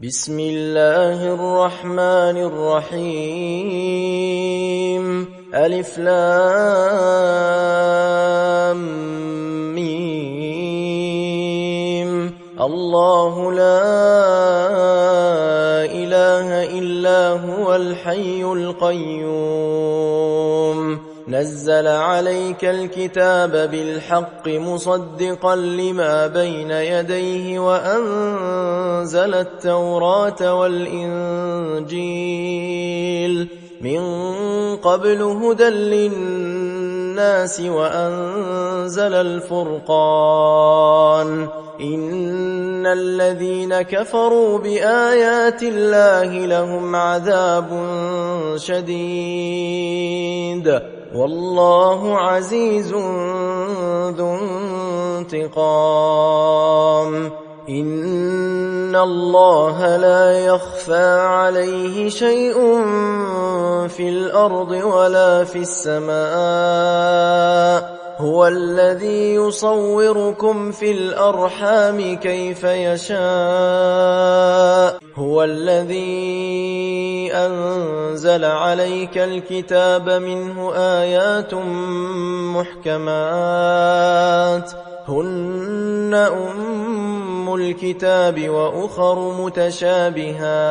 بسم الله الرحمن الرحيم ألف لام ميم الله لا إله إلا هو الحي القيوم نزل عليك الكتاب بالحق مصدقا لما بين يديه وأنزل التوراة والإنجيل من قبل هدى للناس وأنزل الفرقان إن الذين كفروا بآيات الله لهم عذاب شديد والله عزيز ذو انتقام إن الله لا يخفى عليه شيء في الأرض ولا في السماء هو الذي يصوركم في الأرحام كيف يشاء هو الذي أنزل عليك الكتاب منه آيات محكمات هن أم الكتاب وأخر متشابهات